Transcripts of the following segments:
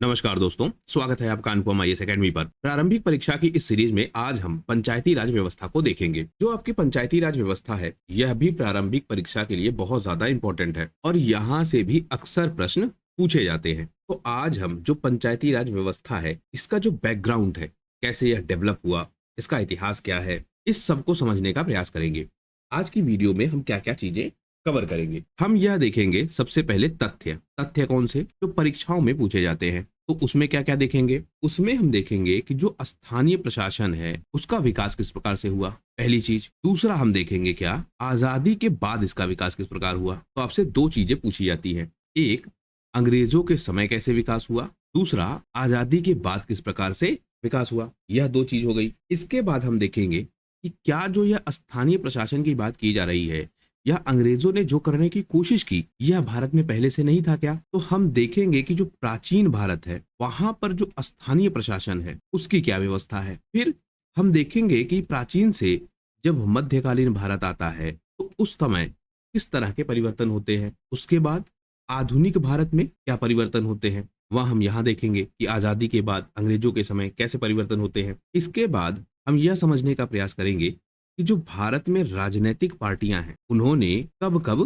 नमस्कार दोस्तों, स्वागत है आपका अनुपम आईएएस एकेडमी पर। प्रारंभिक परीक्षा की इस सीरीज में आज हम पंचायती राज व्यवस्था को देखेंगे। जो आपकी पंचायती राज व्यवस्था है, यह भी प्रारंभिक परीक्षा के लिए बहुत ज्यादा इंपॉर्टेंट है और यहाँ से भी अक्सर प्रश्न पूछे जाते हैं। तो आज हम जो पंचायती राज व्यवस्था है, इसका जो बैकग्राउंड है, कैसे यह डेवलप हुआ, इसका इतिहास क्या है, इस सब को समझने का प्रयास करेंगे। आज की वीडियो में हम क्या क्या चीजें कवर करेंगे। हम यह देखेंगे सबसे पहले तथ्य कौन से जो परीक्षाओं में पूछे जाते हैं। तो उसमें क्या क्या देखेंगे, उसमें हम देखेंगे कि जो स्थानीय प्रशासन है उसका विकास किस प्रकार से हुआ, पहली चीज। दूसरा हम देखेंगे क्या आजादी के बाद इसका विकास किस प्रकार हुआ। तो आपसे दो चीजें पूछी जाती है, एक अंग्रेजों के समय कैसे विकास हुआ, दूसरा आजादी के बाद किस प्रकार से विकास हुआ। यह दो चीज हो गई। इसके बाद हम देखेंगे कि क्या जो यह स्थानीय प्रशासन की बात की जा रही है, यह अंग्रेजों ने जो करने की कोशिश की, यह भारत में पहले से नहीं था क्या। तो हम देखेंगे कि जो प्राचीन भारत है वहां पर जो स्थानीय प्रशासन है उसकी क्या व्यवस्था है। फिर हम देखेंगे कि प्राचीन से जब मध्यकालीन भारत आता है तो उस समय किस तरह के परिवर्तन होते हैं। उसके बाद आधुनिक भारत में क्या परिवर्तन होते हैं, वह हम यहाँ देखेंगे कि आजादी के बाद अंग्रेजों के समय कैसे परिवर्तन होते हैं। इसके बाद हम यह समझने का प्रयास करेंगे कि जो भारत में राजनीतिक पार्टियां हैं उन्होंने कब कब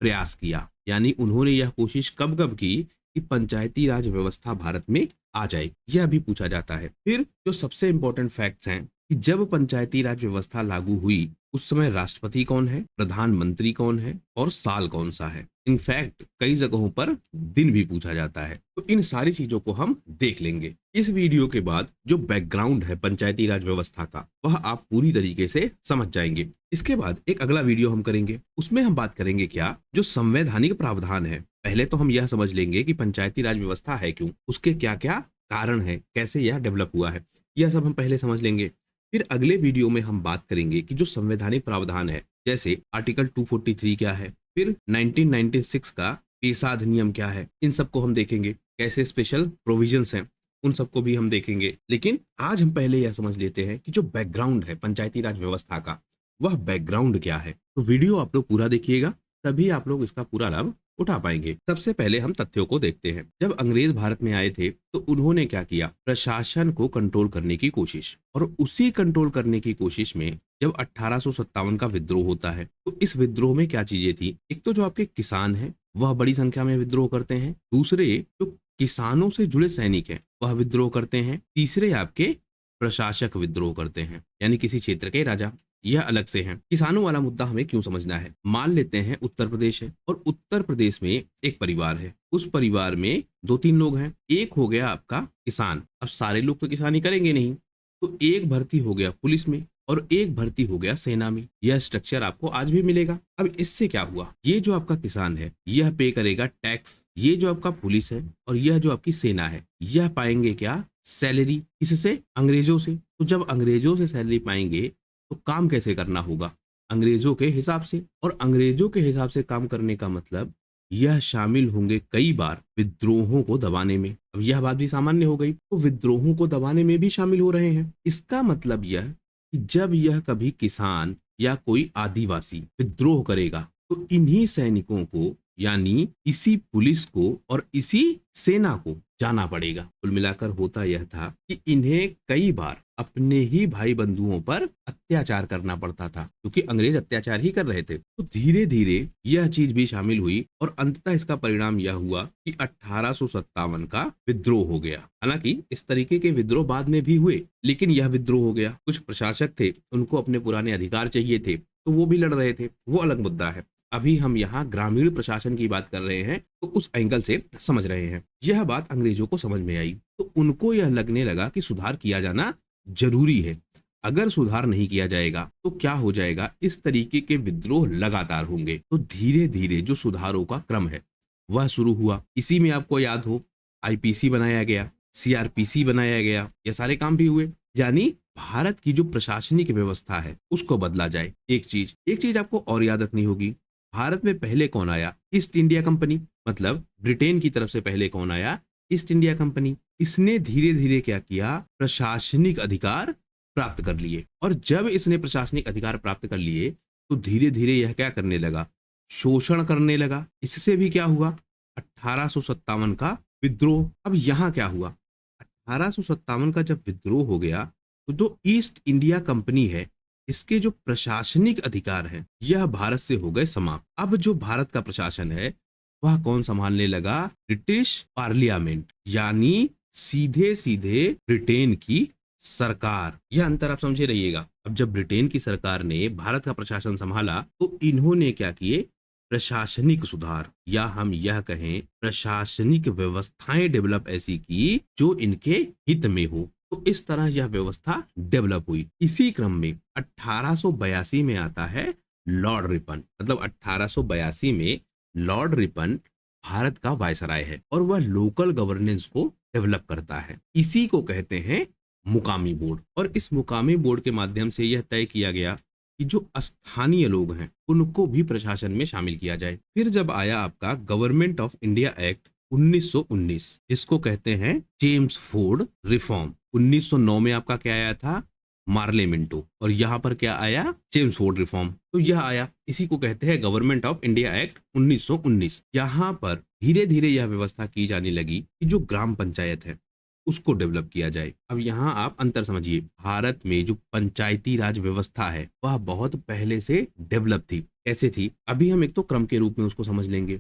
प्रयास किया, यानी उन्होंने यह कोशिश कब कब की कि पंचायती राज व्यवस्था भारत में आ जाए, यह भी पूछा जाता है। फिर जो सबसे इंपॉर्टेंट फैक्ट्स हैं कि जब पंचायती राज व्यवस्था लागू हुई उस समय राष्ट्रपति कौन है, प्रधानमंत्री कौन है और साल कौन सा है। इनफैक्ट कई जगहों पर दिन भी पूछा जाता है। तो इन सारी चीजों को हम देख लेंगे। इस वीडियो के बाद जो बैकग्राउंड है पंचायती राज व्यवस्था का, वह आप पूरी तरीके से समझ जाएंगे। इसके बाद एक अगला वीडियो हम करेंगे, उसमें हम बात करेंगे क्या जो संवैधानिक प्रावधान है। पहले तो हम यह समझ लेंगे कि पंचायती राज व्यवस्था है क्यों, उसके क्या क्या कारण है, कैसे यह डेवलप हुआ है, यह सब हम पहले समझ लेंगे। फिर अगले वीडियो में हम बात करेंगे कि जो संवैधानिक प्रावधान है, जैसे आर्टिकल 243 क्या है, फिर 1996 का पेशा अधिनियम क्या है, इन सबको हम देखेंगे। कैसे स्पेशल प्रोविजंस हैं, उन सबको भी हम देखेंगे। लेकिन आज हम पहले यह समझ लेते हैं कि जो बैकग्राउंड है पंचायती राज व्यवस्था का, वह बैकग्राउंड क्या है। तो वीडियो आप लोग पूरा देखिएगा, तभी आप लोग इसका पूरा लाभ उठा पाएंगे। सबसे पहले हम तथ्यों को देखते हैं। जब अंग्रेज भारत में आए थे तो उन्होंने क्या किया, प्रशासन को कंट्रोल करने की कोशिश, और उसी कंट्रोल करने की कोशिश में जब 1857 का विद्रोह होता है तो इस विद्रोह में क्या चीजें थी। एक तो जो आपके किसान हैं वह बड़ी संख्या में विद्रोह करते हैं, दूसरे जो किसानों से जुड़े सैनिक हैं वह विद्रोह करते हैं, तीसरे आपके प्रशासक विद्रोह करते हैं, यानी किसी क्षेत्र के राजा। यह अलग से है। किसानों वाला मुद्दा हमें क्यों समझना है। मान लेते हैं उत्तर प्रदेश है और उत्तर प्रदेश में एक परिवार है, उस परिवार में दो तीन लोग हैं। एक हो गया आपका किसान, अब सारे लोग तो किसानी करेंगे नहीं, तो एक भर्ती हो गया पुलिस में और एक भर्ती हो गया सेना में। यह स्ट्रक्चर आपको आज भी मिलेगा। अब इससे क्या हुआ, ये जो आपका किसान है यह पे करेगा टैक्स, ये जो आपका पुलिस है और यह जो आपकी सेना है यह पाएंगे क्या, सैलरी। किससे, अंग्रेजों से। तो जब अंग्रेजों से सैलरी पाएंगे तो काम कैसे करना होगा, अंग्रेजों के हिसाब से। और अंग्रेजों के हिसाब से काम करने का मतलब यह शामिल होंगे कई बार विद्रोहों को दबाने में। अब यह बात भी सामान्य हो गई, तो विद्रोहों को दबाने में भी शामिल हो रहे हैं। इसका मतलब यह कि जब यह कभी किसान या कोई आदिवासी विद्रोह करेगा तो इन्हीं सैनिकों को, यानी इसी पुलिस को और इसी सेना को जाना पड़ेगा। कुल मिलाकर होता यह था कि इन्हें कई बार अपने ही भाई बंधुओं पर अत्याचार करना पड़ता था, क्योंकि अंग्रेज अत्याचार ही कर रहे थे। तो धीरे धीरे यह चीज भी शामिल हुई और अंततः इसका परिणाम यह हुआ कि 1857 का विद्रोह हो गया। हालांकि इस तरीके के विद्रोह बाद में भी हुए, लेकिन यह विद्रोह हो गया। कुछ प्रशासक थे, उनको अपने पुराने अधिकार चाहिए थे, तो वो भी लड़ रहे थे, वो अलग मुद्दा है। अभी हम यहाँ ग्रामीण प्रशासन की बात कर रहे हैं, तो उस एंगल से समझ रहे हैं। यह बात अंग्रेजों को समझ में आई, तो उनको यह लगने लगा कि सुधार किया जाना जरूरी है। अगर सुधार नहीं किया जाएगा तो क्या हो जाएगा, इस तरीके के विद्रोह लगातार होंगे। तो धीरे धीरे जो सुधारों का क्रम है वह शुरू हुआ। इसी में आपको याद हो आईपीसी बनाया गया, सीआरपीसी बनाया गया, ये सारे काम भी हुए। यानी भारत की जो प्रशासनिक व्यवस्था है उसको बदला जाए। एक चीज आपको और याद रखनी होगी, भारत में पहले कौन आया, ईस्ट इंडिया कंपनी। मतलब ब्रिटेन की तरफ से पहले कौन आया, ईस्ट इंडिया कंपनी। इसने धीरे धीरे क्या किया, प्रशासनिक अधिकार प्राप्त कर लिए। और जब इसने प्रशासनिक अधिकार प्राप्त कर लिए तो धीरे धीरे यह क्या करने लगा, शोषण करने लगा। इससे भी क्या हुआ, 1857 का विद्रोह। अब यहाँ क्या हुआ, 1857 का जब विद्रोह हो गया तो जो ईस्ट इंडिया कंपनी है, इसके जो प्रशासनिक अधिकार है यह भारत से हो गए समाप्त। अब जो भारत का प्रशासन है वह कौन संभालने लगा, ब्रिटिश पार्लियामेंट, यानी सीधे सीधे ब्रिटेन की सरकार। यह अंतर आप समझे रहिएगा। अब जब ब्रिटेन की सरकार ने भारत का प्रशासन संभाला तो इन्होंने क्या किए, प्रशासनिक सुधार, या हम यह कहें प्रशासनिक व्यवस्थाएं डेवलप ऐसी की जो इनके हित में हो। तो इस तरह यह व्यवस्था डेवलप हुई। इसी क्रम में 1882 में आता है लॉर्ड रिपन। मतलब 1882 में लॉर्ड रिपन भारत का वायसराय है और वह लोकल गवर्नेंस को डेवलप करता है। इसी को कहते हैं मुकामी बोर्ड। और इस मुकामी बोर्ड के माध्यम से यह तय किया गया कि जो स्थानीय लोग हैं उनको भी प्रशासन में शामिल किया जाए। फिर जब आया आपका गवर्नमेंट ऑफ इंडिया एक्ट 1919, जिसको कहते हैं जेम्स फोर्ड रिफॉर्म। 1909 में आपका क्या आया था, मार्ले मिंटो, और यहाँ पर क्या आया, जेम्स फोर्ड रिफॉर्म। तो यह आया, इसी को कहते हैं गवर्नमेंट ऑफ इंडिया एक्ट 1919। यहाँ पर धीरे धीरे यह व्यवस्था की जाने लगी कि जो ग्राम पंचायत है उसको डेवलप किया जाए। अब यहाँ आप अंतर समझिए, भारत में जो पंचायती राज व्यवस्था है वह बहुत पहले से डेवलप थी। कैसे थी, अभी हम एक तो क्रम के रूप में उसको समझ लेंगे।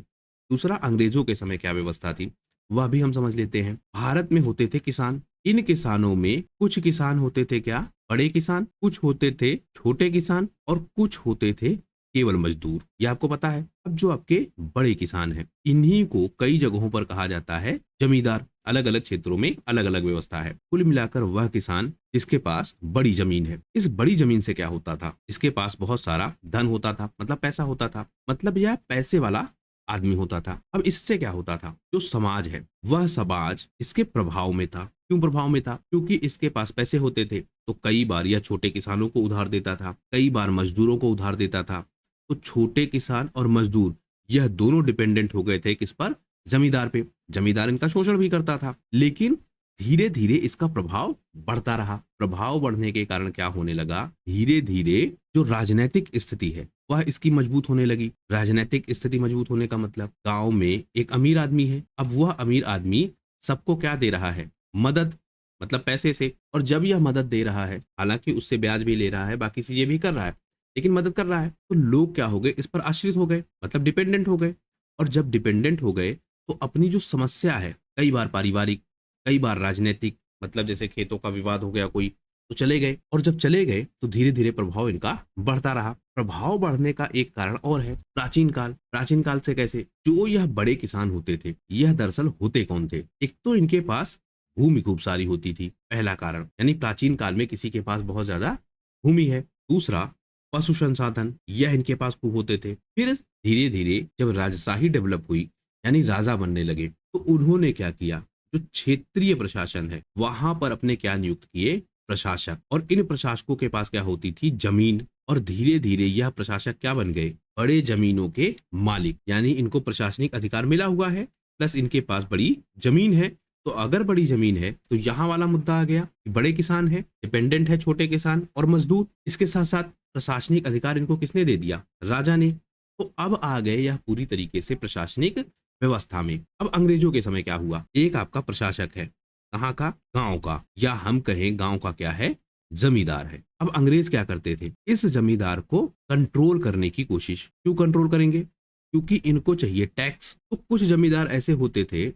दूसरा, अंग्रेजों के समय क्या व्यवस्था थी वह भी हम समझ लेते हैं। भारत में होते थे किसान, इन किसानों में कुछ किसान होते थे क्या, बड़े किसान, कुछ होते थे छोटे किसान, और कुछ होते थे केवल मजदूर। ये आपको पता है। अब जो आपके बड़े किसान हैं इन्हीं को कई जगहों पर कहा जाता है जमींदार। अलग अलग क्षेत्रों में अलग अलग व्यवस्था है। कुल मिलाकर वह किसान जिसके पास बड़ी जमीन है, इस बड़ी जमीन से क्या होता था, इसके पास बहुत सारा धन होता था, मतलब पैसा होता था, मतलब यह पैसे वाला आदमी होता था। अब इससे क्या होता था, जो समाज है वह समाज इसके प्रभाव में था। क्यों प्रभाव में था, क्योंकि इसके पास पैसे होते थे तो कई बार यह छोटे किसानों को उधार देता था, कई बार मजदूरों को उधार देता था। तो छोटे किसान और मजदूर यह दोनों डिपेंडेंट हो गए थे किस पर, जमींदार पे। जमींदार इनका शोषण भी करता था, लेकिन धीरे धीरे इसका प्रभाव बढ़ता रहा। प्रभाव बढ़ने के कारण क्या होने लगा, धीरे धीरे जो राजनीतिक स्थिति है वह इसकी मजबूत होने लगी। राजनीतिक स्थिति मजबूत होने का मतलब, गांव में एक अमीर आदमी है, अब वह अमीर आदमी सबको क्या दे रहा है, मदद, मतलब पैसे से। और जब यह मदद दे रहा है, हालांकि उससे ब्याज भी ले रहा है, बाकी चीजें भी कर रहा है, लेकिन मदद कर रहा है, तो लोग क्या हो गए, इस पर आश्रित हो गए, मतलब डिपेंडेंट हो गए। और जब डिपेंडेंट हो गए तो अपनी जो समस्या है, कई बार पारिवारिक, कई बार राजनीतिक, मतलब जैसे खेतों का विवाद हो गया कोई, तो चले गए। और जब चले गए तो धीरे धीरे प्रभाव इनका बढ़ता रहा। प्रभाव बढ़ने का एक कारण और है प्राचीन काल। प्राचीन काल से कैसे, जो यह बड़े किसान होते थे यह दरअसल होते कौन थे, एक तो इनके पास भूमि खूब सारी होती थी, पहला कारण, यानी प्राचीन काल में किसी के पास बहुत ज्यादा भूमि है। दूसरा, पशु संसाधन, यह इनके पास खूब होते थे। फिर धीरे धीरे जब राजशाही डेवलप हुई, यानी राजा बनने लगे, तो उन्होंने क्या किया, जो क्षेत्रीय प्रशासन है वहां पर अपने क्या नियुक्त किए, प्रशासक। और इन प्रशासकों के पास क्या होती थी, जमीन। और धीरे धीरे यह प्रशासक क्या बन गए, बड़े जमीनों के मालिक, यानी इनको प्रशासनिक अधिकार मिला हुआ है, प्लस इनके पास बड़ी जमीन है। तो अगर बड़ी जमीन है तो यहाँ वाला मुद्दा आ गया कि बड़े किसान है, डिपेंडेंट है छोटे किसान और मजदूर, इसके साथ साथ प्रशासनिक अधिकार इनको किसने दे दिया, राजा ने। तो अब आ गए यह पूरी तरीके से प्रशासनिक व्यवस्था में। अब अंग्रेजों के समय क्या हुआ, एक आपका प्रशासक है, कहाँ का, गांव का, या हम कहें गांव का क्या है, जमींदार है। अब अंग्रेज क्या करते थे, इस जमींदार को कंट्रोल करने की कोशिश। क्यों कंट्रोल करेंगे, क्योंकि इनको चाहिए टैक्स। तो कुछ जमींदार ऐसे होते थे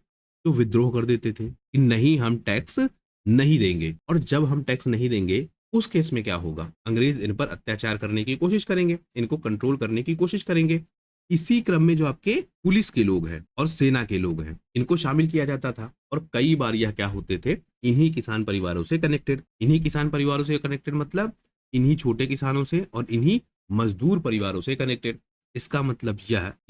जो विद्रोह कर देते थे कि नहीं, हम टैक्स नहीं देंगे। और जब हम टैक्स नहीं देंगे उस केस में क्या होगा, अंग्रेज इन पर अत्याचार करने की कोशिश करेंगे, इनको कंट्रोल करने की कोशिश करेंगे। इसी क्रम में जो आपके पुलिस के लोग हैं और सेना के लोग हैं इनको शामिल किया जाता था। और कई बार यह क्या होते थे, इन्हीं किसान परिवारों से कनेक्टेड। इन्हीं किसान परिवारों से कनेक्टेड मतलब इन्हीं छोटे किसानों से और इन्हीं मजदूर परिवारों से कनेक्टेड। इसका मतलब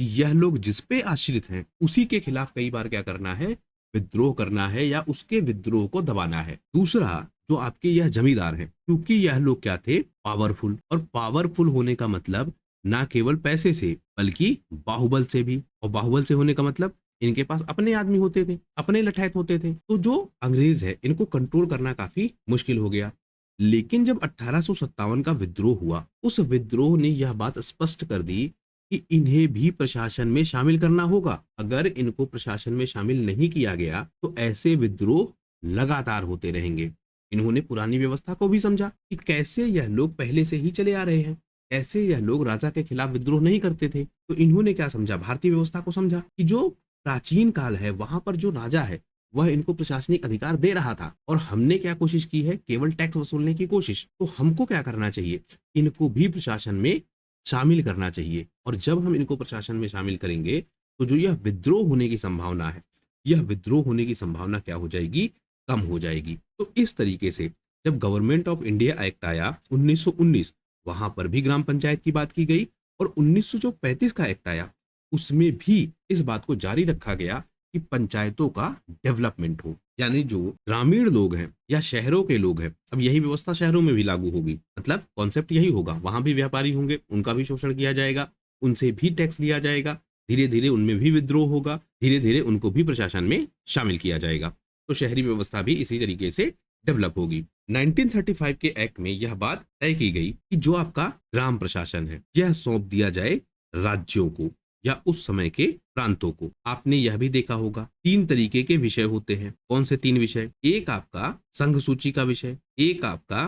यह लोग जिस पे आश्रित हैं उसी के खिलाफ कई बार क्या करना है, विद्रोह करना है या उसके विद्रोह को दबाना है। दूसरा, जो आपके यह जमींदार हैं, क्योंकि यह लोग क्या थे, पावरफुल। और पावरफुल होने का मतलब ना केवल पैसे से बल्कि बाहुबल से भी। और बाहुबल से होने का मतलब इनके पास अपने आदमी होते थे, अपने लठैत होते थे। तो जो अंग्रेज है इनको कंट्रोल करना काफी मुश्किल हो गया। लेकिन जब 1857 का विद्रोह हुआ, उस विद्रोह ने यह बात स्पष्ट कर दी कि इन्हें भी प्रशासन में शामिल करना होगा। अगर इनको प्रशासन में शामिल नहीं किया गया तो ऐसे विद्रोह लगातार होते रहेंगे। इन्होंने पुरानी व्यवस्था को भी समझा कि कैसे यह लोग पहले से ही चले आ रहे हैं, कैसे यह लोग राजा के खिलाफ विद्रोह नहीं करते थे। तो इन्होंने क्या समझा, भारतीय व्यवस्था को समझा कि जो प्राचीन काल है वहां पर जो राजा है वह इनको प्रशासनिक अधिकार दे रहा था, और हमने क्या कोशिश की है, केवल टैक्स वसूलने की कोशिश। तो हमको क्या करना चाहिए, इनको भी प्रशासन में शामिल करना चाहिए। और जब हम इनको प्रशासन में शामिल करेंगे तो जो यह विद्रोह होने की संभावना है, यह विद्रोह होने की संभावना क्या हो जाएगी, कम हो जाएगी। तो इस तरीके से जब गवर्नमेंट ऑफ इंडिया एक्ट आया 1919, वहां पर भी ग्राम पंचायत की बात की गई, और 1935 का एक्ट आया उसमें भी इस बात को जारी रखा गया कि पंचायतों का डेवलपमेंट हो। यानी जो ग्रामीण लोग हैं या शहरों के लोग हैं, अब यही व्यवस्था शहरों में भी लागू होगी। मतलब कॉन्सेप्ट यही होगा, वहां भी व्यापारी होंगे, उनका भी शोषण किया जाएगा, उनसे भी टैक्स लिया जाएगा, धीरे धीरे उनमें भी विद्रोह होगा, धीरे धीरे उनको भी प्रशासन में शामिल किया जाएगा। तो शहरी व्यवस्था भी इसी तरीके से डेवलप होगी। 1935 के एक्ट में यह बात तय की गई कि जो आपका ग्राम प्रशासन है यह सौंप दिया जाए राज्यों को या उस समय के प्रांतों को। आपने यह भी देखा होगा 3 तरीके के विषय होते हैं। कौन से 3 विषय, एक आपका संघ सूची का विषय, एक आपका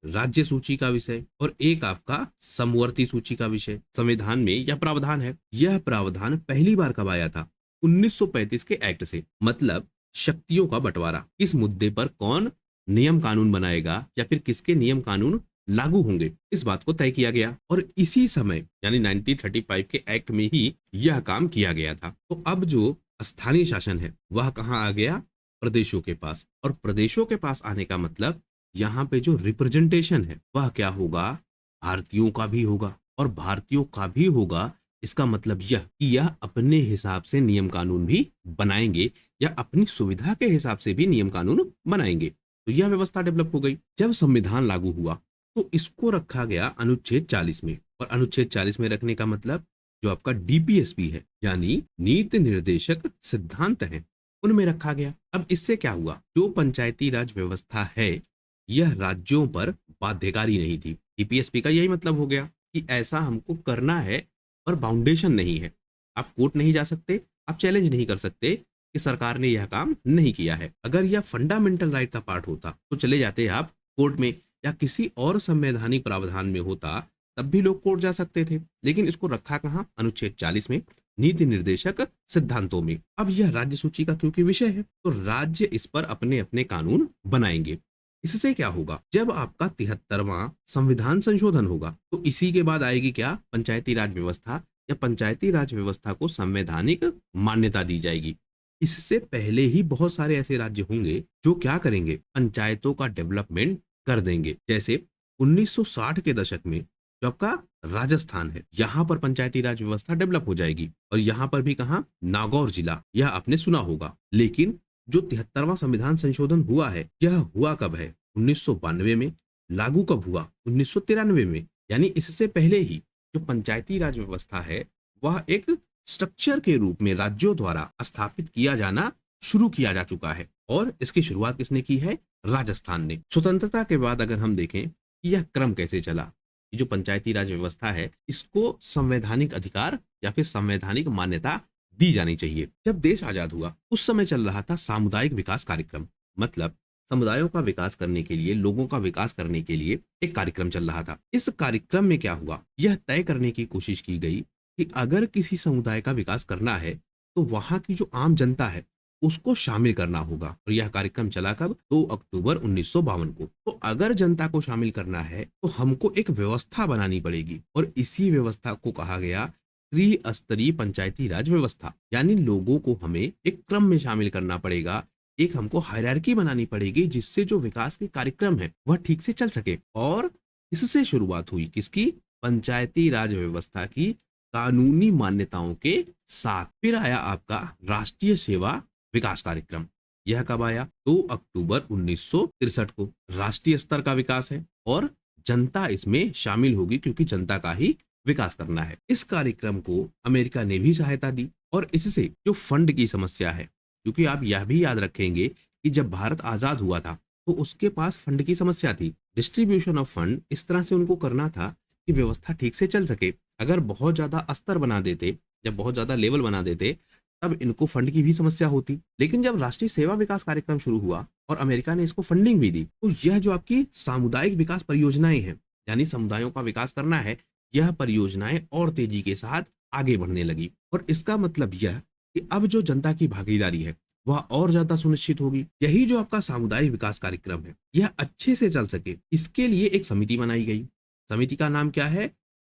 राज्य सूची का विषय, और एक आपका समवर्ती सूची का विषय। संविधान में यह प्रावधान है। यह प्रावधान पहली बार कब आया था, 1935 के एक्ट से। मतलब शक्तियों का बंटवारा, इस मुद्दे पर कौन नियम कानून बनाएगा या फिर किसके नियम कानून लागू होंगे, इस बात को तय किया गया। और इसी समय यानी 1935 के एक्ट में ही यह काम किया गया था। तो अब जो स्थानीय शासन है वह कहाँ आ गया, प्रदेशों के पास। और प्रदेशों के पास आने का मतलब यहाँ पे जो रिप्रेजेंटेशन है वह क्या होगा, भारतीयों का भी होगा। और भारतीयों का भी होगा इसका मतलब यह कि यह अपने हिसाब से नियम कानून भी बनाएंगे या अपनी सुविधा के हिसाब से भी नियम कानून बनाएंगे। तो यह व्यवस्था डेवलप हो गई। जब संविधान लागू हुआ तो इसको रखा गया अनुच्छेद 40 में। और अनुच्छेद 40 में रखने का मतलब जो आपका डीपीएसपी है यानी नीति निर्देशक सिद्धांत है, उनमें रखा गया। अब इससे क्या हुआ, जो पंचायती राज व्यवस्था है यह राज्यों पर बाध्यकारी नहीं थी। डीपीएसपी का यही मतलब हो गया कि ऐसा हमको करना है, पर बाउंडेशन नहीं है। आप कोर्ट नहीं जा सकते, आप चैलेंज नहीं कर सकते कि सरकार ने यह काम नहीं किया है। अगर यह फंडामेंटल राइट का पार्ट होता तो चले जाते आप कोर्ट में, या किसी और संवैधानिक प्रावधान में होता तब भी लोग कोर्ट जा सकते थे। लेकिन इसको रखा कहाँ, अनुच्छेद 40 में, नीति निर्देशक सिद्धांतों में। अब यह राज्य सूची का क्योंकि विषय है तो राज्य इस पर अपने अपने कानून बनाएंगे। इससे क्या होगा, जब आपका 73वां संविधान संशोधन होगा तो इसी के बाद आएगी क्या, पंचायती राज व्यवस्था, या पंचायती राज व्यवस्था को संवैधानिक मान्यता दी जाएगी। इससे पहले ही बहुत सारे ऐसे राज्य होंगे जो क्या करेंगे, पंचायतों का डेवलपमेंट कर देंगे। जैसे 1960 के दशक में जो आपका राजस्थान है, यहाँ पर पंचायती राज व्यवस्था डेवलप हो जाएगी। और यहाँ पर भी कहाँ, नागौर जिला, यह आपने सुना होगा। लेकिन जो 73वां संविधान संशोधन हुआ है यह हुआ कब है, 1992 में। लागू कब हुआ, 1993 में। यानी इससे पहले ही जो पंचायती राज व्यवस्था है वह एक स्ट्रक्चर के रूप में राज्यों द्वारा स्थापित किया जाना शुरू किया जा चुका है। और इसकी शुरुआत किसने की है, राजस्थान ने। स्वतंत्रता के बाद अगर हम देखें कि यह क्रम कैसे चला, ये जो पंचायती राज व्यवस्था है इसको संवैधानिक अधिकार या फिर संवैधानिक मान्यता दी जानी चाहिए। जब देश आजाद हुआ उस समय चल रहा था सामुदायिक विकास कार्यक्रम। मतलब समुदायों का विकास करने के लिए, लोगों का विकास करने के लिए एक कार्यक्रम चल रहा था। इस कार्यक्रम में क्या हुआ, यह तय करने की कोशिश की गई कि अगर किसी समुदाय का विकास करना है तो वहां की जो आम जनता है उसको शामिल करना होगा। और यह कार्यक्रम चला कब, 2 अक्टूबर 1952 को। तो अगर जनता को शामिल करना है तो हमको एक व्यवस्था बनानी पड़ेगी, और इसी व्यवस्था को कहा गया त्रिस्तरीय पंचायती राज व्यवस्था। यानी लोगों को हमें एक क्रम में शामिल करना पड़ेगा, एक हमको हायरार्की बनानी पड़ेगी जिससे जो विकास के कार्यक्रम है वह ठीक से चल सके। और इससे शुरुआत हुई किसकी, पंचायती राज व्यवस्था की कानूनी मान्यताओं के साथ। फिर आया आपका राष्ट्रीय सेवा विकास कार्यक्रम। यह कब आया, 2 अक्टूबर 1963 को। राष्ट्रीय स्तर का विकास है और जनता इसमें शामिल होगी क्योंकि जनता का ही विकास करना है। इस कार्यक्रम को अमेरिका ने भी सहायता दी। और इससे जो फंड की समस्या है, क्योंकि आप यह भी याद रखेंगे कि जब भारत आजाद हुआ था तो उसके पास फंड की समस्या थी। डिस्ट्रीब्यूशन ऑफ फंड इस तरह से उनको करना था कि व्यवस्था ठीक से चल सके। अगर बहुत ज्यादा स्तर बना देते, जब बहुत ज्यादा लेवल बना देते, तब इनको फंड की भी समस्या होती। लेकिन जब राष्ट्रीय सेवा विकास कार्यक्रम शुरू हुआ और अमेरिका ने इसको फंडिंग भी दी, तो यह जो आपकी सामुदायिक विकास परियोजनाएं हैं, यानी समुदायों का विकास करना है, यह परियोजनाएं और तेजी के साथ आगे बढ़ने लगी। और इसका मतलब यह कि अब जो जनता की भागीदारी है वह और ज्यादा सुनिश्चित होगी। यही जो आपका सामुदायिक विकास कार्यक्रम है, यह अच्छे से चल सके, इसके लिए एक समिति बनाई गई। समिति का नाम क्या है?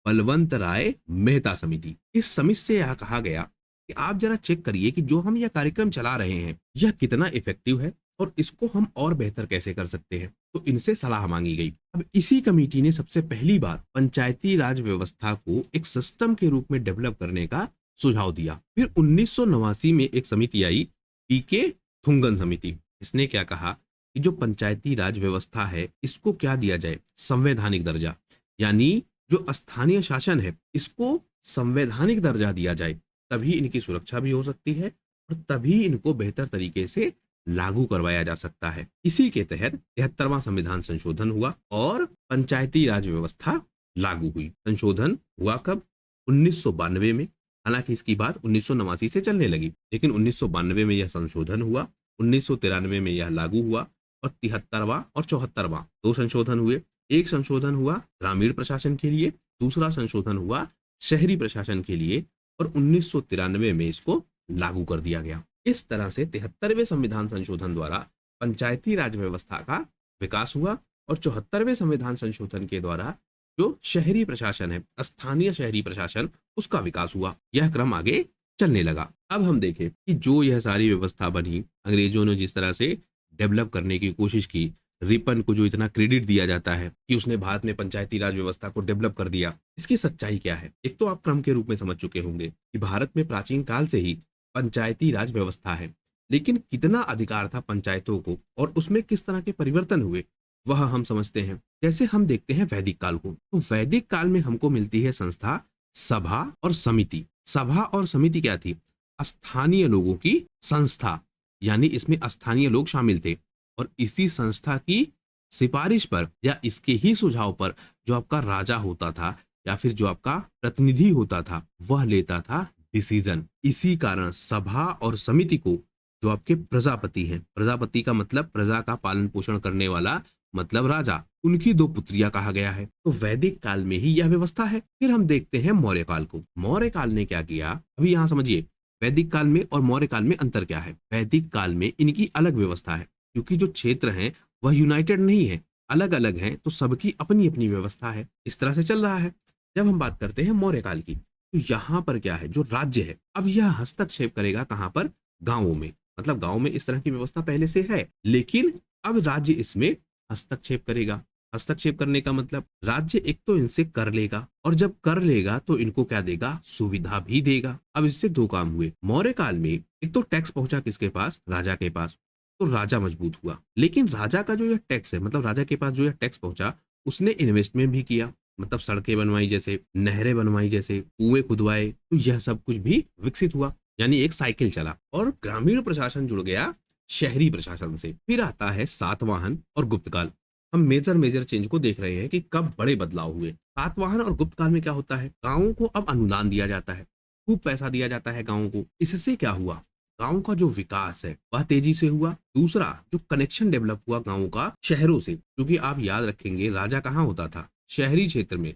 बलवंत राय मेहता समिति। इस समिति से यह कहा गया कि आप जरा चेक करिए कि जो हम यह कार्यक्रम चला रहे हैं यह कितना इफेक्टिव है और इसको हम और बेहतर कैसे कर सकते हैं। तो इनसे सलाह मांगी गई। अब इसी कमेटी ने सबसे पहली बार पंचायती राज व्यवस्था को एक सिस्टम के रूप में डेवलप करने का सुझाव दिया। फिर 1989 में एक समिति आई, पीके थुंगन समिति। इसने क्या कहा कि जो पंचायती राज व्यवस्था है इसको क्या दिया जाए? संवैधानिक दर्जा, यानी जो स्थानीय शासन है इसको संवैधानिक दर्जा दिया जाए, तभी इनकी सुरक्षा भी हो सकती है और तभी इनको बेहतर तरीके से लागू करवाया जा सकता है। इसी के तहत 73वां संविधान संशोधन हुआ और पंचायती राज व्यवस्था लागू हुई। संशोधन हुआ कब? 1992 में। हालांकि इसकी बात 1989 से चलने लगी, लेकिन 1992 में यह संशोधन हुआ, 1993 में यह लागू हुआ और 73वां और 74वां दो संशोधन हुए। एक संशोधन हुआ ग्रामीण प्रशासन के लिए, दूसरा संशोधन हुआ शहरी प्रशासन के लिए और 1993 में इसको लागू कर दिया गया। इस तरह से 73वें संविधान संशोधन द्वारा पंचायती राज व्यवस्था का विकास हुआ और 74वें संविधान संशोधन के द्वारा जो शहरी प्रशासन है, स्थानीय शहरी प्रशासन, उसका विकास हुआ। यह क्रम आगे चलने लगा। अब हम देखें कि जो यह सारी व्यवस्था बनी, अंग्रेजों ने जिस तरह से डेवलप करने की कोशिश की, रिपन को जो इतना क्रेडिट दिया जाता है कि उसने भारत में पंचायती राज व्यवस्था को डेवलप कर दिया, इसकी सच्चाई क्या है? एक तो आप क्रम के रूप में समझ चुके होंगे कि भारत में प्राचीन काल से ही पंचायती राज व्यवस्था है, लेकिन कितना अधिकार था पंचायतों को और उसमें किस तरह के परिवर्तन हुए वह हम समझते हैं। जैसे हम देखते हैं वैदिक काल को, तो वैदिक काल में हमको मिलती है संस्था सभा और समिति। सभा और समिति क्या थी? स्थानीय लोगों की संस्था, यानी इसमें स्थानीय लोग शामिल थे और इसी संस्था की सिफारिश पर या इसके ही सुझाव पर जो आपका राजा होता था या फिर जो आपका प्रतिनिधि होता था वह लेता था डिसीजन। इसी कारण सभा और समिति को जो आपके प्रजापति हैं, प्रजापति का मतलब प्रजा का पालन पोषण करने वाला, मतलब राजा, उनकी दो पुत्रियां कहा गया है। तो वैदिक काल में ही यह व्यवस्था है। फिर हम देखते हैं मौर्य काल को। मौर्य काल ने क्या किया, अभी यहां समझिए वैदिक काल में और मौर्य काल में अंतर क्या है। वैदिक काल में इनकी अलग व्यवस्था है, क्योंकि जो क्षेत्र हैं वह यूनाइटेड नहीं है, अलग अलग हैं, तो सबकी अपनी अपनी व्यवस्था है। इस तरह से चल रहा है। जब हम बात करते हैं मौर्य काल की, तो यहाँ पर क्या है, जो राज्य है, अब यह हस्तक्षेप करेगा कहाँ पर? गांवों में। मतलब गांव में इस तरह की व्यवस्था पहले से है, लेकिन अब राज्य इसमें हस्तक्षेप करेगा। हस्तक्षेप करने का मतलब राज्य एक तो इनसे कर लेगा और जब कर लेगा तो इनको क्या देगा? सुविधा भी देगा। अब इससे दो काम हुए। मौर्य काल में एक तो टैक्स पहुंचा किसके पास? राजा के पास, तो राजा मजबूत हुआ। लेकिन राजा का जो यह टैक्स है, मतलब राजा के पास जो यह टैक्स पहुंचा, उसने इन्वेस्टमेंट भी किया, मतलब सड़कें बनवाई, जैसे नहरें बनवाई, जैसे कुएं खुदवाए, तो यह सब कुछ भी विकसित हुआ, यानी एक साइकिल चला और ग्रामीण प्रशासन जुड़ गया शहरी प्रशासन से। फिर आता है सातवाहन और गुप्त काल। हम मेजर चेंज को देख रहे हैं कि कब बड़े बदलाव हुए। सातवाहन और गुप्त काल में क्या होता है? गांवों को अब अनुदान दिया जाता है, खूब पैसा दिया जाता है गांवों को। इससे क्या हुआ? गांव का जो विकास है वह तेजी से हुआ। दूसरा, जो कनेक्शन डेवलप हुआ गांवों का शहरों से, क्योंकि आप याद रखेंगे राजा कहाँ होता था? शहरी क्षेत्र में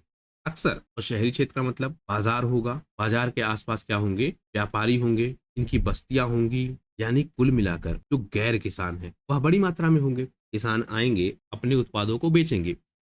अक्सर। और शहरी क्षेत्र का मतलब बाजार होगा, बाजार के आसपास क्या होंगे? व्यापारी होंगे, इनकी बस्तियां होंगी, यानी कुल मिलाकर जो गैर किसान है वह बड़ी मात्रा में होंगे। किसान आएंगे, अपने उत्पादों को बेचेंगे,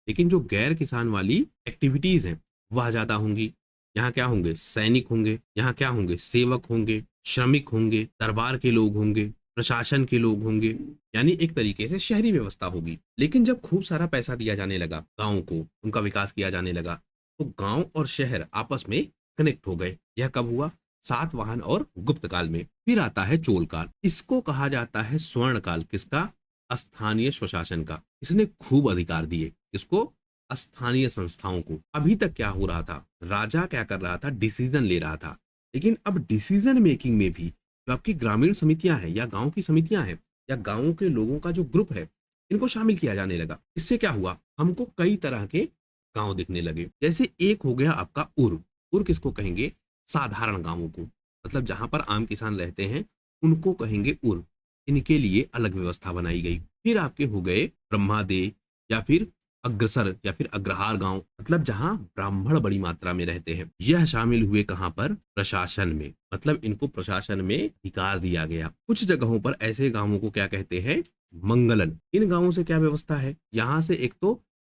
लेकिन जो गैर किसान वाली एक्टिविटीज हैं वह ज्यादा होंगी। यहाँ क्या होंगे? सैनिक होंगे, यहाँ क्या होंगे? सेवक होंगे, श्रमिक होंगे, दरबार के लोग होंगे, प्रशासन के लोग होंगे, यानी एक तरीके से शहरी व्यवस्था होगी। लेकिन जब खूब सारा पैसा दिया जाने लगा गांव को, उनका विकास किया जाने लगा, तो गांव और शहर आपस में कनेक्ट हो गए। यह कब हुआ? सातवाहन और गुप्त काल में। फिर आता है चोल काल। इसको कहा जाता है स्वर्ण काल। किसका? स्थानीय स्वशासन का। इसने खूब अधिकार दिए, इसको स्थानीय संस्थाओं को। अभी तक क्या हो रहा था? राजा क्या कर रहा था? डिसीजन ले रहा था, लेकिन अब डिसीजन मेकिंग में भी जो आपकी ग्रामीण समितियां हैं या गांव की समितियां हैं या गांवों के लोगों का जो ग्रुप है, इनको शामिल किया जाने लगा। इससे क्या हुआ? हमको कई तरह के गांव दिखने लगे। जैसे एक हो गया आपका उर। उर किसको कहेंगे? साधारण गांवों को, मतलब जहां पर आम किसान रहते हैं उनको कहेंगे उर। इनके लिए अलग व्यवस्था बनाई गई। फिर आपके हो गए ब्रह्मादे या फिर अग्रसर या फिर अग्रहार गांव, मतलब जहां ब्राह्मण बड़ी मात्रा में रहते हैं। यह शामिल हुए कहां पर? प्रशासन में, मतलब इनको प्रशासन में अधिकार दिया गया। कुछ जगहों पर ऐसे गांवों को क्या कहते हैं? मंगलन। इन गांवों से क्या व्यवस्था है? यहाँ से एक तो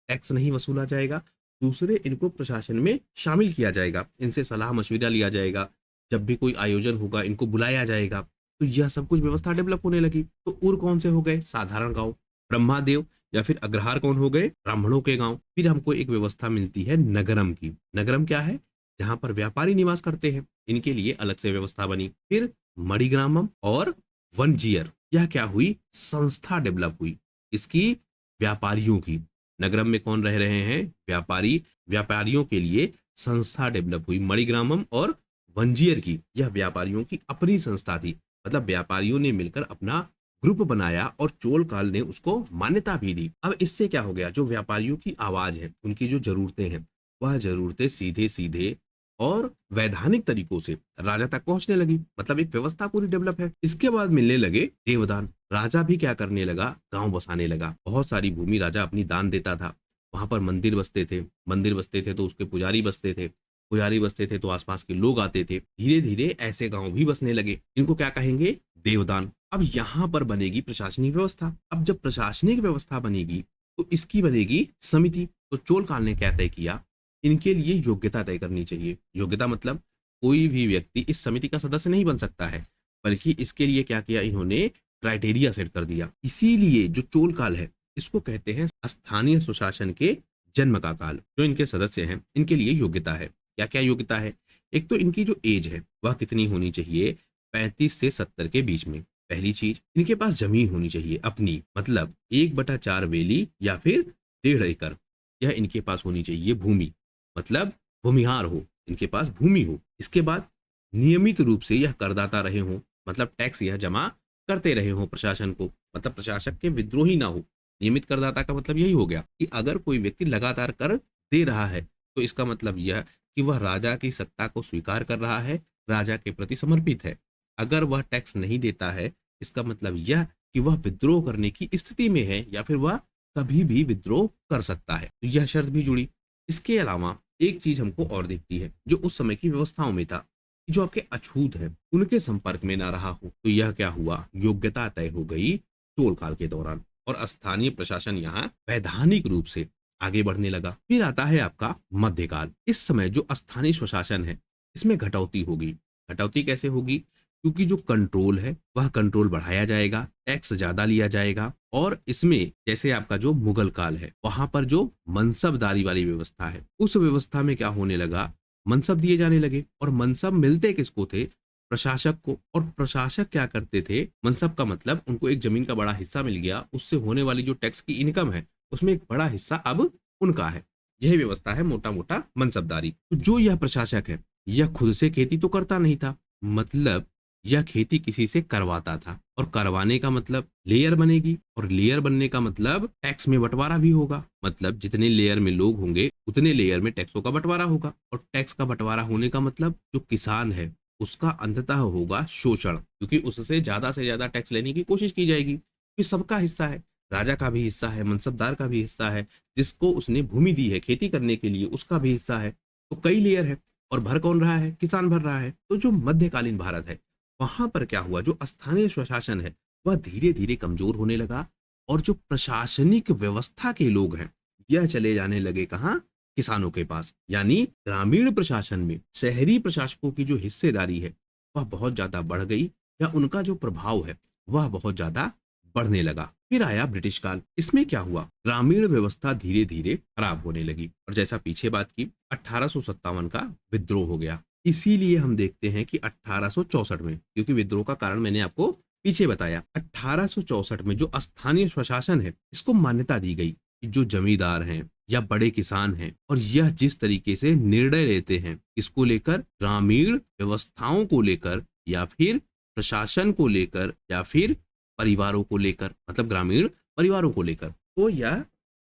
टैक्स नहीं वसूला जाएगा, दूसरे इनको प्रशासन में शामिल किया जाएगा, इनसे सलाह मशविरा लिया जाएगा, जब भी कोई आयोजन होगा इनको बुलाया जाएगा। तो यह सब कुछ व्यवस्था डेवलप होने लगी। तो उर कौन से हो गए? साधारण गांव। ब्रह्मादेव या फिर अग्रहार कौन हो गए? ब्राह्मणों के गांव। फिर हमको एक व्यवस्था मिलती है नगरम की। नगरम क्या है? जहां पर व्यापारी निवास करते हैं, इनके लिए अलग से व्यवस्था बनी। फिर मणिग्रामम और वनजियर, यह क्या हुई? संस्था डेवलप हुई। इसकी? व्यापारियों की। नगरम में कौन रह रहे हैं? व्यापारी। व्यापारियों के लिए संस्था डेवलप हुई। मणिग्रामम और वंजियर की, यह व्यापारियों की अपनी संस्था थी, मतलब व्यापारियों ने मिलकर अपना ग्रुप बनाया और चोल काल ने उसको मान्यता भी दी। अब इससे क्या हो गया? जो व्यापारियों की आवाज है, उनकी जो जरूरतें हैं, वह जरूरतें सीधे सीधे और वैधानिक तरीकों से राजा तक पहुंचने लगी, मतलब एक व्यवस्था पूरी डेवलप है। इसके बाद मिलने लगे देवदान। राजा भी क्या करने लगा? गांव बसाने लगा। बहुत सारी भूमि राजा अपनी दान देता था। वहां पर मंदिर बसते थे, मंदिर बसते थे तो उसके पुजारी बसते थे, पुजारी बसते थे तो आसपास के लोग आते थे। धीरे धीरे ऐसे गांव भी बसने लगे। इनको क्या कहेंगे? देवदान। अब यहाँ पर बनेगी प्रशासनिक व्यवस्था। अब जब प्रशासनिक व्यवस्था बनेगी तो इसकी बनेगी समिति। तो चोल काल ने क्या तय किया? इनके लिए योग्यता तय करनी चाहिए। योग्यता मतलब कोई भी व्यक्ति इस समिति का सदस्य नहीं बन सकता है, बल्कि इसके लिए क्या किया इन्होंने? क्राइटेरिया सेट कर दिया। इसीलिए जो चोल काल है इसको कहते हैं स्थानीय सुशासन के जन्म का काल। जो इनके सदस्य हैं इनके लिए योग्यता है। क्या क्या योग्यता है? एक तो इनकी जो एज है वह कितनी होनी चाहिए? 35 से 70 के बीच में। पहली चीज, इनके पास जमीन होनी चाहिए अपनी, मतलब 1/4 वेली या फिर 1.5 एकड़, यह इनके पास होनी चाहिए भूमि, मतलब भूमिहार हो, इनके पास भूमि हो। इसके बाद नियमित रूप से यह करदाता रहे हो, मतलब टैक्स यह जमा करते रहे हो प्रशासन को, मतलब प्रशासक के विद्रोही ना हो। नियमित करदाता का मतलब यही हो गया कि अगर कोई व्यक्ति लगातार कर दे रहा है तो इसका मतलब यह कि वह राजा की सत्ता को स्वीकार कर रहा है, राजा के प्रति समर्पित है। अगर वह टैक्स नहीं देता है, इसका मतलब यह कि वह विद्रोह करने की स्थिति में है या फिर वह कभी भी विद्रोह कर सकता है। तो यह शर्त भी जुड़ी। इसके अलावा एक चीज हमको और दिखती है जो उस समय की व्यवस्थाओं में था, कि जो आपके अछूत है उनके संपर्क में ना रहा हो। तो यह क्या हुआ? योग्यता तय हो गई चोल काल के दौरान, और स्थानीय प्रशासन यहाँ वैधानिक रूप से आगे बढ़ने लगा। फिर आता है आपका मध्यकाल। इस समय जो स्थानीय स्वशासन है इसमें घटौती होगी। घटौती कैसे होगी? क्योंकि जो कंट्रोल है वह कंट्रोल बढ़ाया जाएगा, टैक्स ज्यादा लिया जाएगा, और इसमें जैसे आपका जो मुगल काल है वहां पर जो मनसबदारी वाली व्यवस्था है, उस व्यवस्था में क्या होने लगा? मनसब दिए जाने लगे। और मनसब मिलते किसको थे? प्रशासक को। और प्रशासक क्या करते थे? मनसब का मतलब उनको एक जमीन का बड़ा हिस्सा मिल गया, उससे होने वाली जो टैक्स की इनकम है उसमें एक बड़ा हिस्सा अब उनका है। यह व्यवस्था है मोटा मोटा मनसबदारी। तो जो यह प्रशासक है यह खुद से खेती तो करता नहीं था, मतलब यह खेती किसी से करवाता था, और करवाने का मतलब लेयर बनेगी, और लेयर बनने का मतलब टैक्स में बंटवारा भी होगा, मतलब जितने लेयर में लोग होंगे उतने लेयर में टैक्सों का बंटवारा होगा। और टैक्स का बंटवारा होने का मतलब जो किसान है उसका अंततः होगा शोषण, क्योंकि उससे ज्यादा से ज्यादा टैक्स लेने की कोशिश की जाएगी, क्योंकि सबका हिस्सा है, राजा का भी हिस्सा है, मनसबदार का भी हिस्सा है, जिसको उसने भूमि दी है खेती करने के लिए उसका भी हिस्सा है। तो कई लेयर है, और भर कौन रहा है? किसान भर रहा है। तो जो मध्यकालीन भारत है वहां पर क्या हुआ? जो स्थानीय स्वशासन है वह धीरे धीरे कमजोर होने लगा, और जो प्रशासनिक व्यवस्था के लोग हैं यह चले जाने लगे कहाँ? किसानों के पास। यानी ग्रामीण प्रशासन में शहरी प्रशासकों की जो हिस्सेदारी है वह बहुत ज्यादा बढ़ गई, या उनका जो प्रभाव है वह बहुत ज्यादा बढ़ने लगा। फिर आया ब्रिटिश काल। इसमें क्या हुआ? ग्रामीण व्यवस्था धीरे धीरे खराब होने लगी, और जैसा पीछे बात की 1857 का विद्रोह हो गया। इसीलिए हम देखते हैं कि 1864 में, क्योंकि विद्रोह का कारण मैंने आपको पीछे बताया, 1864 में जो स्थानीय स्वशासन है इसको मान्यता दी गई कि जो जमींदार हैं या बड़े किसान हैं, और यह जिस तरीके से निर्णय लेते हैं इसको लेकर, ग्रामीण व्यवस्थाओं को लेकर या फिर प्रशासन को लेकर या फिर परिवारों को लेकर, मतलब ग्रामीण परिवारों को लेकर, तो यह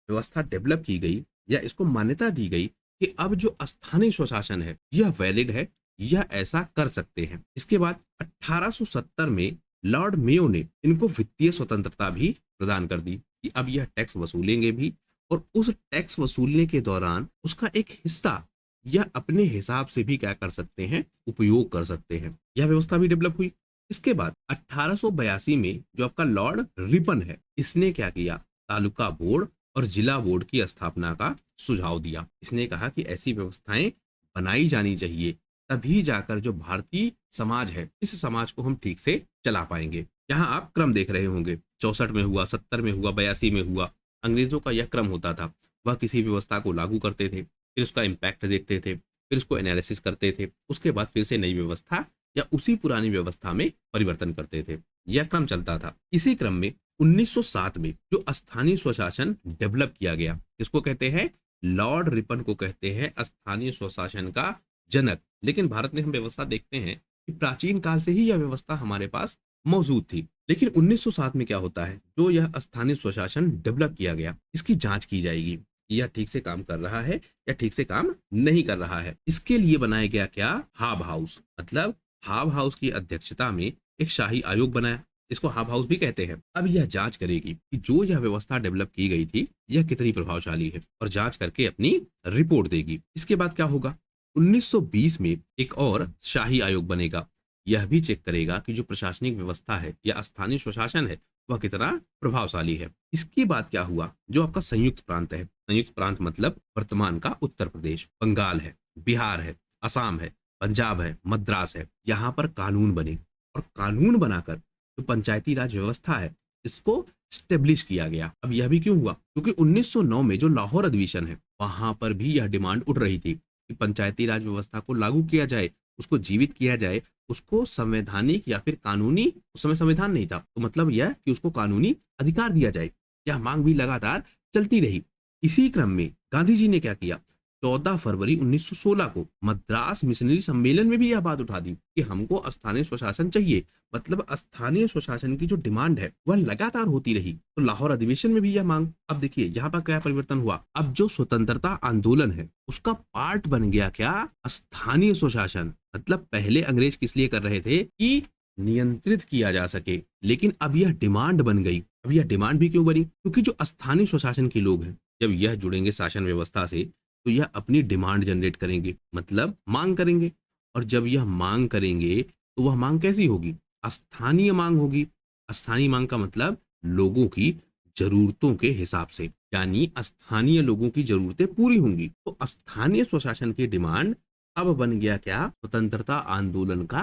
व्यवस्था डेवलप की गई या इसको मान्यता दी गई कि अब जो स्थानीय स्वशासन है यह वैलिड है, यह ऐसा कर सकते हैं। इसके बाद 1870 में लॉर्ड मेयो ने इनको वित्तीय स्वतंत्रता भी प्रदान कर दी कि अब यह टैक्स वसूलेंगे भी, और उस टैक्स वसूलने के दौरान उसका एक हिस्सा यह अपने हिसाब से भी क्या कर सकते हैं, उपयोग कर सकते हैं। यह व्यवस्था भी डेवलप हुई। इसके बाद 1882 में जो आपका लॉर्ड रिपन है, इसने क्या किया, तालुका बोर्ड और जिला बोर्ड की स्थापना का सुझाव दिया। इसने कहा कि ऐसी व्यवस्थाएं बनाई जानी चाहिए, तभी जाकर जो भारतीय समाज है इस समाज को हम ठीक से चला पाएंगे। यहाँ आप क्रम देख रहे होंगे, 64 में हुआ, 70 में हुआ, 82 में हुआ। अंग्रेजों का यह क्रम होता था, वह किसी व्यवस्था को लागू करते थे, फिर उसका इम्पैक्ट देखते थे, फिर उसको एनालिसिस करते थे, उसके बाद फिर से नई व्यवस्था या उसी पुरानी व्यवस्था में परिवर्तन करते थे। यह क्रम चलता था। इसी क्रम में 1907 में जो स्थानीय स्वशासन डेवलप किया गया, इसको कहते हैं, लॉर्ड रिपन को कहते हैं स्थानीय स्वशासन का जनक। लेकिन भारत में हम व्यवस्था देखते हैं कि प्राचीन काल से ही यह व्यवस्था हमारे पास मौजूद थी। लेकिन 1907 में क्या होता है, जो यह स्थानीय स्वशासन डेवलप किया गया, इसकी जांच की जाएगी, यह ठीक से काम कर रहा है या ठीक से काम नहीं कर रहा है। इसके लिए बनाया गया क्या, हाब हाउस। मतलब हाब हाउस की अध्यक्षता में एक शाही आयोग बनाया, इसको हाब हाउस भी कहते हैं। अब यह जांच करेगी कि जो यह व्यवस्था डेवलप की गई थी यह कितनी प्रभावशाली है, और जांच करके अपनी रिपोर्ट देगी। इसके बाद क्या होगा, 1920 में एक और शाही आयोग बनेगा। यह भी चेक करेगा कि जो प्रशासनिक व्यवस्था है या स्थानीय स्वशासन है वह कितना प्रभावशाली है। इसके बाद क्या हुआ, जो आपका संयुक्त प्रांत है, संयुक्त प्रांत मतलब वर्तमान का उत्तर प्रदेश, बंगाल है, बिहार है, असम है, पंजाब है, मद्रास है, यहाँ पर कानून बने, और कानून बनाकर जो पंचायती राज व्यवस्था है इसको स्टेब्लिश किया गया। अब यह भी क्यों हुआ, क्योंकि 1909 में जो लाहौर अधिवेशन है वहां पर भी यह डिमांड उठ रही थी कि पंचायती राज व्यवस्था को लागू किया जाए, उसको जीवित किया जाए, उसको संवैधानिक या फिर कानूनी, उस समय संविधान नहीं था तो मतलब यह कि उसको कानूनी अधिकार दिया जाए। यह मांग भी लगातार चलती रही। इसी क्रम में गांधी जी ने क्या किया, 14 फरवरी 1916 को मद्रास मिशनरी सम्मेलन में भी यह बात उठा दी कि हमको स्थानीय स्वशासन चाहिए। मतलब स्थानीय स्वशासन की जो डिमांड है वह लगातार होती रही, तो लाहौर अधिवेशन में भी यह मांग। अब देखिए यहाँ पर क्या परिवर्तन हुआ, अब जो स्वतंत्रता आंदोलन है उसका पार्ट बन गया क्या, स्थानीय स्वशासन। मतलब पहले अंग्रेज किस लिए कर रहे थे कि नियंत्रित किया जा सके, लेकिन अब यह डिमांड बन गई। अब यह डिमांड भी क्यों बनी, क्योंकि जो स्थानीय स्वशासन के लोग हैं जब यह जुड़ेंगे शासन व्यवस्था से तो यह अपनी डिमांड जनरेट करेंगे, मतलब मांग करेंगे। और जब यह मांग करेंगे तो वह मांग कैसी होगी, स्थानीय मांग होगी। स्थानीय मांग का मतलब लोगों की जरूरतों के हिसाब से, यानी स्थानीय लोगों की जरूरतें पूरी होंगी। तो स्थानीय स्वशासन की डिमांड अब बन गया क्या, स्वतंत्रता आंदोलन का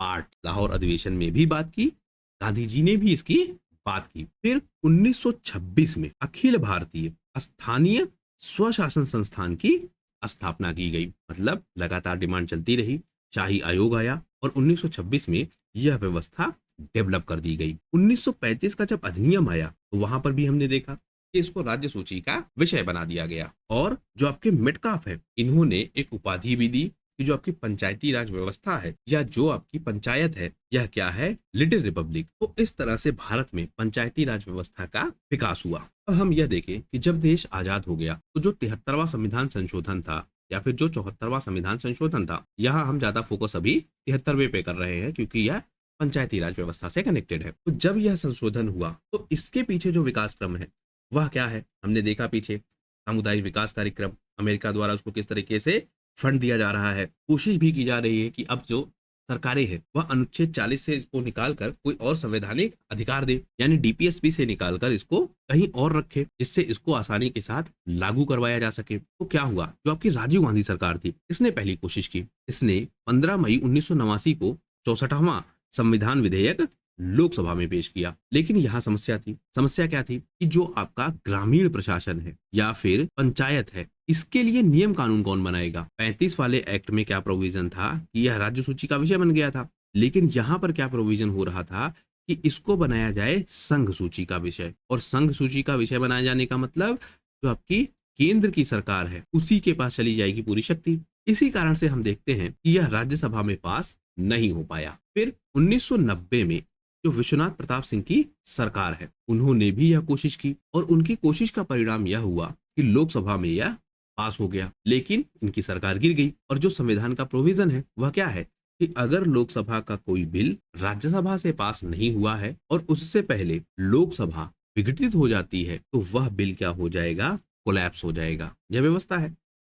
पार्ट। लाहौर अधिवेशन में भी बात की, गांधी जी ने भी इसकी बात की। फिर 1926 में अखिल भारतीय स्थानीय स्वशासन संस्थान की स्थापना की गई। मतलब लगातार डिमांड चलती रही, शाही आयोग आया और 1926 में यह व्यवस्था डेवलप कर दी गई। 1935 का जब अधिनियम आया तो वहां पर भी हमने देखा कि इसको राज्य सूची का विषय बना दिया गया। और जो आपके मेटकाफ है इन्होंने एक उपाधि भी दी कि जो आपकी पंचायती राज व्यवस्था है या जो आपकी पंचायत है यह क्या है, लिटिल रिपब्लिक। तो इस तरह से भारत में पंचायती राज व्यवस्था का विकास हुआ। अब हम यह देखें कि जब देश आजाद हो गया तो जो 73वां संविधान संशोधन था या फिर जो 74वां संविधान संशोधन था, यहाँ हम ज्यादा फोकस अभी 73वें पे कर रहे हैं क्योंकि यह पंचायती राज व्यवस्था से कनेक्टेड है। तो जब यह संशोधन हुआ तो इसके पीछे जो विकास क्रम है वह क्या है, हमने देखा पीछे सामुदायिक विकास कार्यक्रम, अमेरिका द्वारा उसको किस तरीके से फंड दिया जा रहा है। कोशिश भी की जा रही है कि अब जो सरकारें हैं वह अनुच्छेद 40 से इसको निकालकर कोई और संवैधानिक अधिकार दे, यानी डीपीएसपी से निकालकर इसको कहीं और रखे जिससे इसको आसानी के साथ लागू करवाया जा सके। तो क्या हुआ, जो आपकी राजीव गांधी सरकार थी इसने पहली कोशिश की। इसने 15 मई 1989 को 64वां संविधान विधेयक लोकसभा में पेश किया। लेकिन यहाँ समस्या थी। समस्या क्या थी कि जो आपका ग्रामीण प्रशासन है या फिर पंचायत है इसके लिए नियम कानून कौन बनाएगा। 35 वाले एक्ट में क्या प्रोविजन था कि यह राज्य सूची का विषय बन गया था, लेकिन यहाँ पर क्या प्रोविजन हो रहा था कि इसको बनाया जाए संघ सूची का विषय। और संघ सूची का विषय बनाए जाने का मतलब जो आपकी केंद्र की सरकार है उसी के पास चली जाएगी पूरी शक्ति। इसी कारण से हम देखते हैं कि यह राज्यसभा में पास नहीं हो पाया। फिर 1990 में जो विश्वनाथ प्रताप सिंह की सरकार है उन्होंने भी यह कोशिश की और उनकी कोशिश का परिणाम यह हुआ कि लोकसभा में यह पास हो गया, लेकिन इनकी सरकार गिर गई। और जो संविधान का प्रोविजन है वह क्या है कि अगर लोकसभा का कोई बिल राज्यसभा से पास नहीं हुआ है और उससे पहले लोकसभा विघटित हो जाती है तो वह बिल क्या हो जाएगा, कोलैप्स हो जाएगा। यह व्यवस्था है,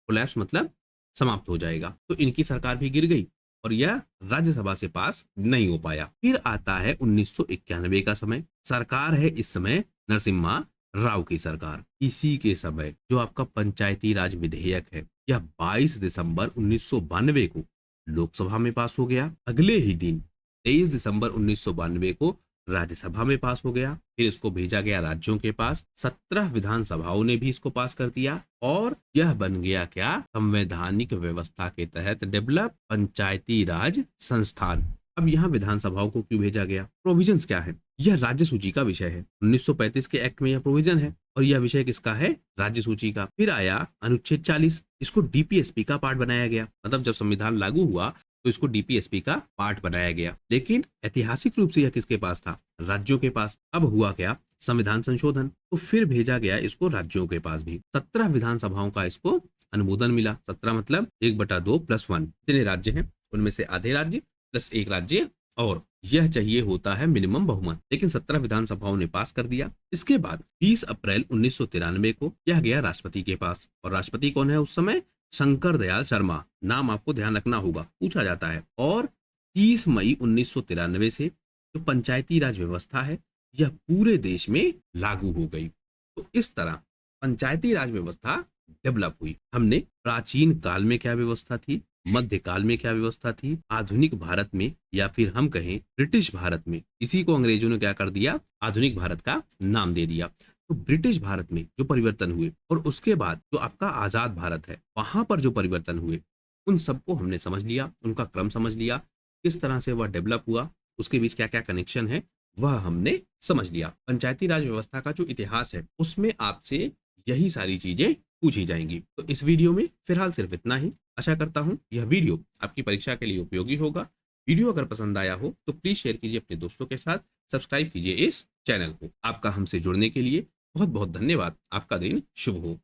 कोलैप्स मतलब समाप्त हो जाएगा। तो इनकी सरकार भी गिर गई और यह राज्यसभा से पास नहीं हो पाया। फिर आता है 1991 का समय। सरकार है इस समय नरसिम्हा राव की सरकार। इसी के समय जो आपका पंचायती राज विधेयक है यह 22 दिसंबर 1992 को लोकसभा में पास हो गया। अगले ही दिन 23 दिसंबर 1992 को राज्यसभा में पास हो गया। फिर इसको भेजा गया राज्यों के पास, 17 विधानसभाओं ने भी इसको पास कर दिया और यह बन गया क्या, संवैधानिक व्यवस्था के तहत डेवलप पंचायती राज संस्थान। अब यहाँ विधानसभाओं को क्यों भेजा गया, प्रोविजंस क्या है, यह राज्य सूची का विषय है। 1935 के एक्ट में यह प्रोविजन है और यह विषय किसका है, राज्य सूची का। फिर आया अनुच्छेद 40, इसको डीपीएसपी का पार्ट बनाया गया। मतलब जब संविधान लागू हुआ तो इसको डीपीएसपी का पार्ट बनाया गया। लेकिन ऐतिहासिक रूप से यह किसके पास था, राज्यों के पास। अब हुआ क्या, संविधान संशोधन, तो फिर भेजा गया इसको राज्यों के पास भी। 17 विधानसभाओं का इसको अनुमोदन मिला। 17 मतलब 1/2 + 1, जितने राज्य हैं उनमें से आधे राज्य प्लस एक राज्य, और यह चाहिए होता है मिनिमम बहुमत। लेकिन 17 विधानसभाओं ने पास कर दिया। इसके बाद 20 अप्रैल 1993 को यह गया राष्ट्रपति के पास। और राष्ट्रपति कौन है उस समय, शंकर दयाल शर्मा। नाम आपको ध्यान रखना होगा, पूछा जाता है। और 30 मई 1993 से जो पंचायती राज व्यवस्था है यह पूरे देश में लागू हो गई। तो इस तरह पंचायती राज व्यवस्था डेवलप हुई। हमने प्राचीन काल में क्या व्यवस्था थी, मध्यकाल में क्या व्यवस्था थी, आधुनिक भारत में या फिर हम कहें ब्रिटिश भारत में, इसी को अंग्रेजों ने क्या कर दिया, आधुनिक भारत का नाम दे दिया। तो ब्रिटिश भारत में जो परिवर्तन हुए और उसके बाद जो आपका आजाद भारत है वहां पर जो परिवर्तन हुए उन सबको हमने समझ लिया, उनका क्रम समझ लिया, किस तरह से वह डेवलप हुआ, उसके बीच क्या क्या कनेक्शन है वह हमने समझ लिया। पंचायती राज व्यवस्था का जो इतिहास है उसमें आपसे यही सारी चीजें पूछी जाएंगी। तो इस वीडियो में फिलहाल सिर्फ इतना ही। आशा करता हूं यह वीडियो आपकी परीक्षा के लिए उपयोगी होगा। वीडियो अगर पसंद आया हो तो प्लीज शेयर कीजिए अपने दोस्तों के साथ, सब्सक्राइब कीजिए इस चैनल को। आपका हमसे जुड़ने के लिए बहुत बहुत धन्यवाद। आपका दिन शुभ हो।